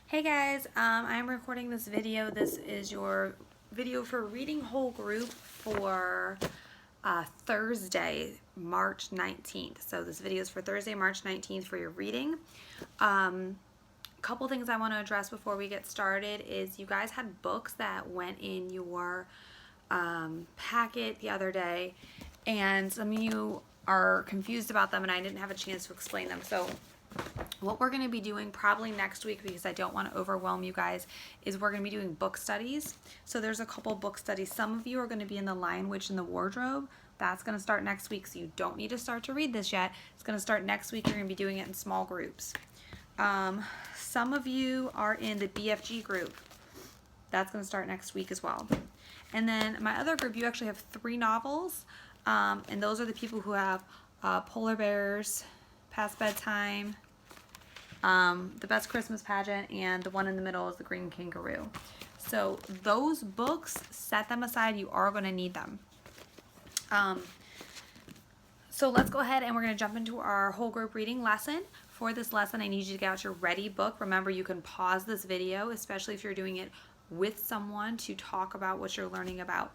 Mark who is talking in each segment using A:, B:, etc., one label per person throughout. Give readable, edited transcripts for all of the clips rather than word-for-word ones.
A: Hey guys, I'm recording this video. This is your video for reading whole group for Thursday, March 19th. So this video is for Thursday, March 19th for your reading. Couple things I want to address before we get started is you guys had books that went in your packet the other day, and some of you are confused about them and I didn't have a chance to explain them. So what we're going to be doing probably next week, because I don't want to overwhelm you guys, is we're going to be doing book studies. So there's a couple book studies. Some of you are going to be in The Lion, Witch, and the Wardrobe. That's going to start next week, so you don't need to start to read this yet. It's going to start next week. You're going to be doing it in small groups. Some of you are in the BFG group. That's going to start next week as well. And then my other group, you actually have 3 novels, and those are the people who have Polar Bears, Past Bedtime, The Best Christmas Pageant, and the one in the middle is The Green Kangaroo. So those books, set them aside. You are going to need them. So let's go ahead and we're going to jump into our whole group reading lesson. For this lesson, I need you to get out your ready book. Remember, you can pause this video, especially if you're doing it with someone, to talk about what you're learning about.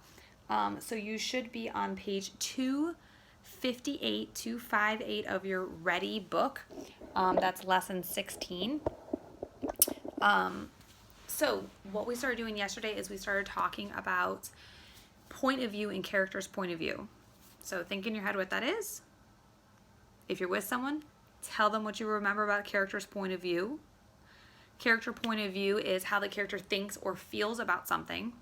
A: So you should be on page 258 of your ready book. That's lesson 16. So what we started doing yesterday is we started talking about point of view and character's point of view. So think in your head what that is. If you're with someone, tell them what you remember about a character's point of view. Character point of view is how the character thinks or feels about something.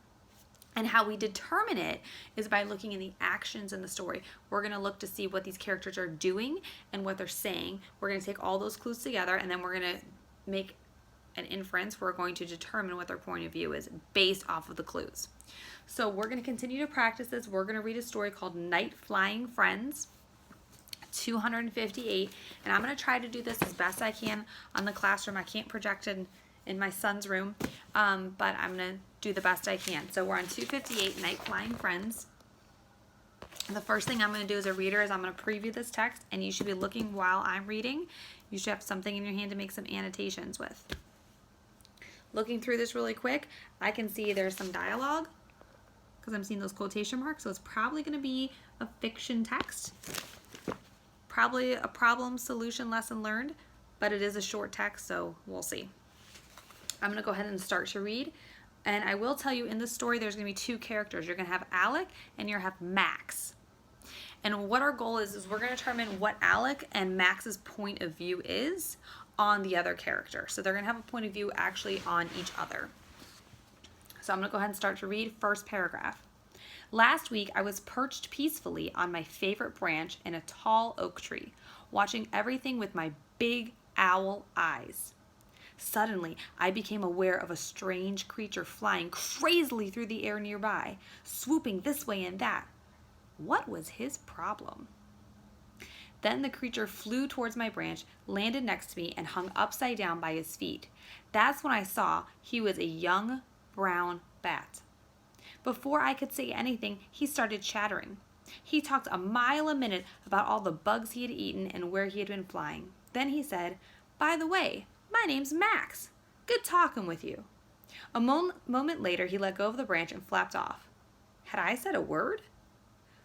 A: And how we determine it is by looking in the actions in the story. We're going to look to see what these characters are doing and what they're saying. We're going to take all those clues together, and then we're going to make an inference. We're going to determine what their point of view is based off of the clues. So we're going to continue to practice this. We're going to read a story called Night Flying Friends, 258. And I'm going to try to do this as best I can on the classroom. I can't project in my son's room, but I'm going to do the best I can. So we're on 258, Night Flying Friends. And the first thing I'm going to do as a reader is I'm going to preview this text, and you should be looking while I'm reading. You should have something in your hand to make some annotations with. Looking through this really quick, I can see there's some dialogue because I'm seeing those quotation marks, so it's probably going to be a fiction text. Probably a problem, solution, lesson learned, but it is a short text, so we'll see. I'm going to go ahead and start to read. And I will tell you, in this story, there's going to be 2 characters. You're going to have Alec and you're going to have Max. And what our goal is we're going to determine what Alec and Max's point of view is on the other character. So they're going to have a point of view actually on each other. So I'm going to go ahead and start to read. First paragraph. Last week, I was perched peacefully on my favorite branch in a tall oak tree, watching everything with my big owl eyes. Suddenly, I became aware of a strange creature flying crazily through the air nearby, swooping this way and that. What was his problem? Then the creature flew towards my branch, landed next to me, and hung upside down by his feet. That's when I saw he was a young brown bat. Before I could say anything, he started chattering. He talked a mile a minute about all the bugs he had eaten and where he had been flying. Then he said, "By the way, my name's Max. Good talking with you." A moment later, he let go of the branch and flapped off. Had I said a word?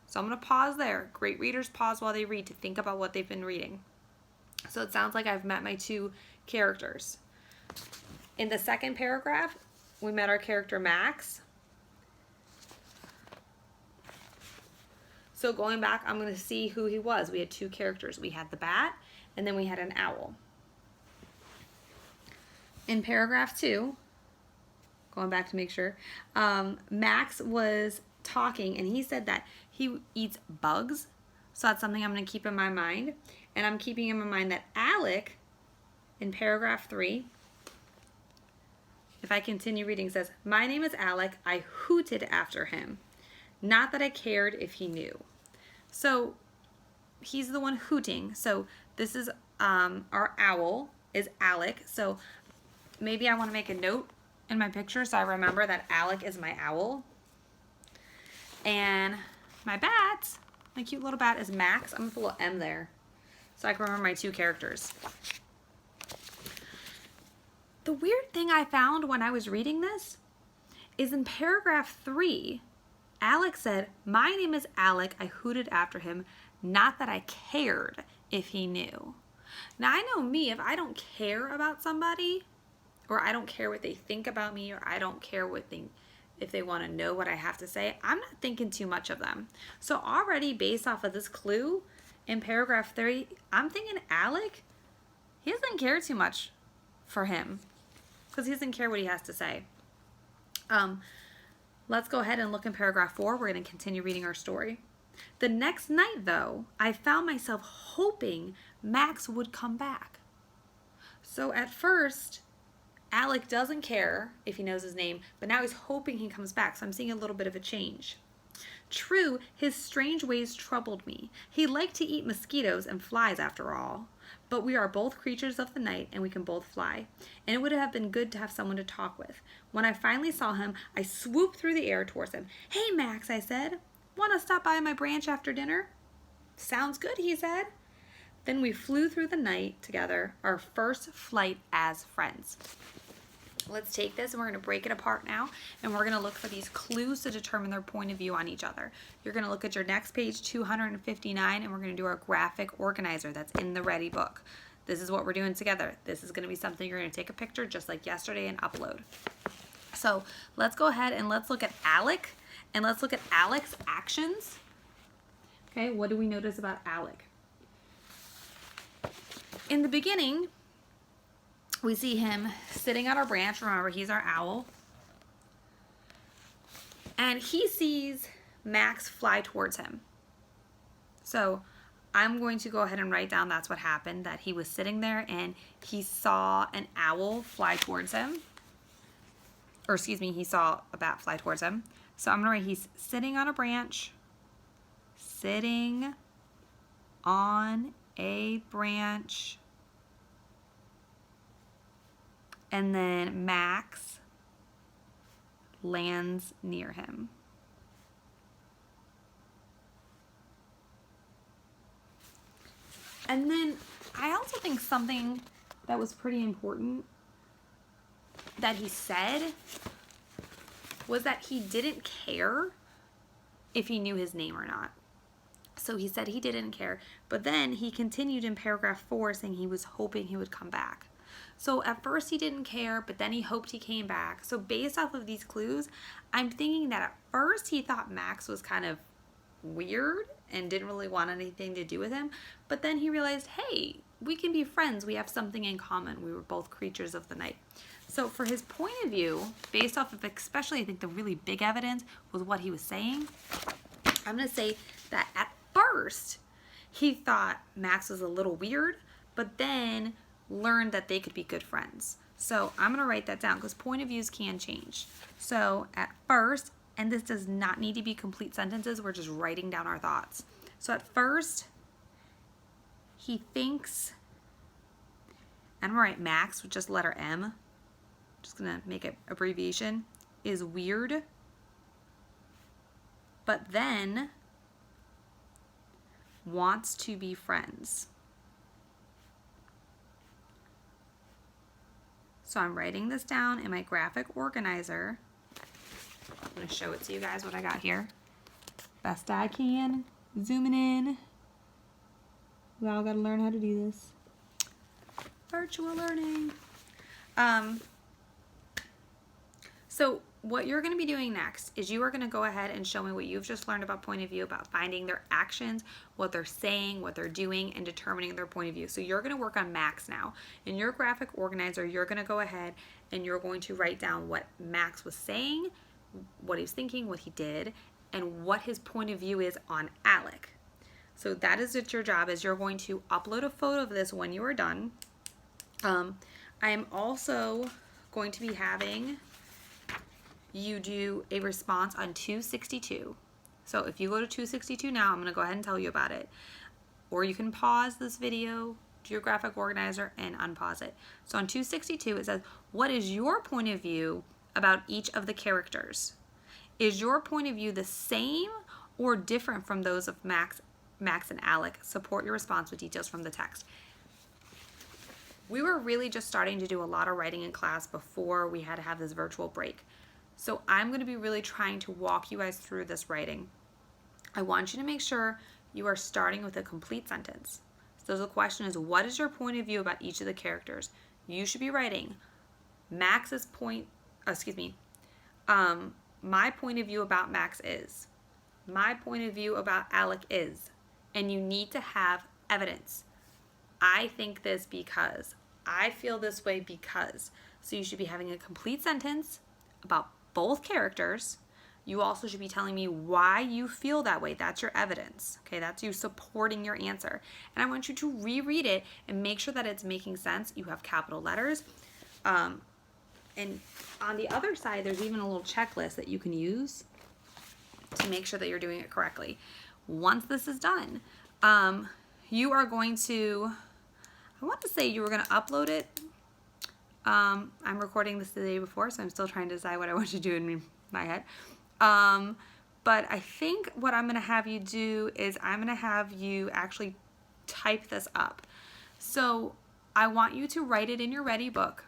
A: So I'm going to pause there. Great readers pause while they read to think about what they've been reading. So it sounds like I've met my 2 characters. In the second paragraph, we met our character Max. So going back, I'm going to see who he was. We had 2 characters. We had the bat, and then we had an owl. In paragraph 2, going back to make sure, Max was talking, and he said that he eats bugs. So that's something I'm going to keep in my mind. And I'm keeping in my mind that Alec, in paragraph 3, if I continue reading, says, "My name is Alec. I hooted after him. Not that I cared if he knew." So he's the one hooting. So this is our owl is Alec. So maybe I want to make a note in my picture so I remember that Alec is my owl. And my bat, my cute little bat, is Max. I'm going to put a little M there so I can remember my 2 characters. The weird thing I found when I was reading this is in paragraph 3, Alec said, "My name is Alec. I hooted after him. Not that I cared if he knew." Now, I know me, if I don't care about somebody, or I don't care what they think about me, or I don't care if they want to know what I have to say, I'm not thinking too much of them. So already based off of this clue in paragraph 3, I'm thinking Alec, he doesn't care too much for him because he doesn't care what he has to say. Let's go ahead and look in paragraph 4. We're going to continue reading our story. The next night, though, I found myself hoping Max would come back. So at first, Alec doesn't care if he knows his name, but now he's hoping he comes back. So I'm seeing a little bit of a change. True, his strange ways troubled me. He liked to eat mosquitoes and flies after all. But we are both creatures of the night and we can both fly. And it would have been good to have someone to talk with. When I finally saw him, I swooped through the air towards him. "Hey, Max," I said. "Want to stop by my branch after dinner?" "Sounds good," he said. Then we flew through the night together, our first flight as friends. Let's take this and we're going to break it apart now, and we're going to look for these clues to determine their point of view on each other. You're going to look at your next page, 259, and we're going to do our graphic organizer that's in the Ready book. This is what we're doing together. This is going to be something you're going to take a picture just like yesterday and upload. So let's go ahead and let's look at Alec, and let's look at Alec's actions. Okay, what do we notice about Alec? In the beginning, we see him sitting on our branch. Remember, he's our owl. And he sees Max fly towards him. So I'm going to go ahead and write down that's what happened, that he was sitting there and he saw an owl fly towards him. Or excuse me, he saw a bat fly towards him. So I'm going to write he's sitting on a branch. Sitting on a branch. And then Max lands near him. And then I also think something that was pretty important that he said was that he didn't care if he knew his name or not. So he said he didn't care, but then he continued in paragraph 4 saying he was hoping he would come back. So at first he didn't care, but then he hoped he came back. So based off of these clues, I'm thinking that at first he thought Max was kind of weird and didn't really want anything to do with him. But then he realized, hey, we can be friends. We have something in common. We were both creatures of the night. So for his point of view, based off of especially I think the really big evidence was what he was saying, I'm going to say that at first he thought Max was a little weird, but then learned that they could be good friends. So I'm going to write that down because point of views can change. So at first, and this does not need to be complete sentences, we're just writing down our thoughts. So at first, he thinks, and I'm going to write Max with just letter M, just going to make an abbreviation, is weird, but then wants to be friends. So I'm writing this down in my graphic organizer. I'm going to show it to you guys what I got here. Best I can. Zooming in. We all got to learn how to do this. Virtual learning. So what you're going to be doing next is you are going to go ahead and show me what you've just learned about point of view, about finding their actions, what they're saying, what they're doing, and determining their point of view. So you're going to work on Max now. In your graphic organizer, you're going to go ahead and you're going to write down what Max was saying, what he was thinking, what he did, and what his point of view is on Alec. So that is what your job is. You're going to upload a photo of this when you are done. I am also going to be having you do a response on 262. So if you go to 262 now, I'm going to go ahead and tell you about it. Or you can pause this video, do your graphic organizer, and unpause it. So on 262, it says, what is your point of view about each of the characters? Is your point of view the same or different from those of Max and Alec? Support your response with details from the text. we were really just starting to do a lot of writing in class before we had to have this virtual break. So I'm going to be really trying to walk you guys through this writing. I want you to make sure you are starting with a complete sentence. So the question is, what is your point of view about each of the characters? You should be writing Max's point, my point of view about Max is. My point of view about Alec is. And you need to have evidence. I think this because. I feel this way because. So you should be having a complete sentence about both characters. You also should be telling me why you feel that way. That's your evidence. Okay, that's you supporting your answer. And I want you to reread it and make sure that it's making sense. You have capital letters. And on the other side, there's even a little checklist that you can use to make sure that you're doing it correctly. Once this is done, you are going to, I want to say you were going to upload it. I'm recording this the day before, so I'm still trying to decide what I want to do in my head. But I think what I'm going to have you do is I'm going to have you actually type this up. So I want you to write it in your Ready book.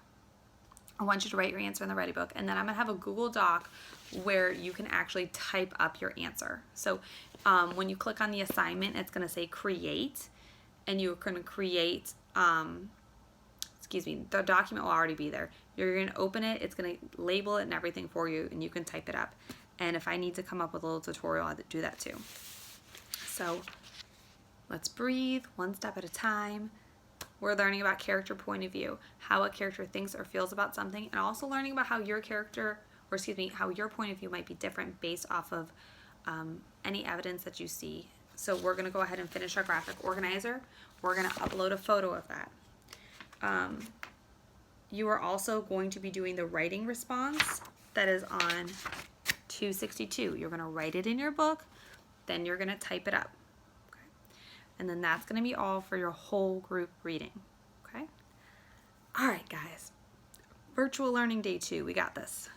A: I want you to write your answer in the Ready book, and then I'm going to have a Google Doc where you can actually type up your answer. So when you click on the assignment, it's going to say create, and you're going to create, the document will already be there. You're going to open it, it's going to label it and everything for you, and you can type it up. And if I need to come up with a little tutorial, I'll do that too. So let's breathe one step at a time. We're learning about character point of view, how a character thinks or feels about something, and also learning about how your character, how your point of view might be different based off of any evidence that you see. So we're going to go ahead and finish our graphic organizer. We're going to upload a photo of that. You are also going to be doing the writing response that is on 262. You're going to write it in your book, then you're going to type it up. Okay? And then that's going to be all for your whole group reading. Okay? All right, guys. Virtual Learning Day 2. We got this.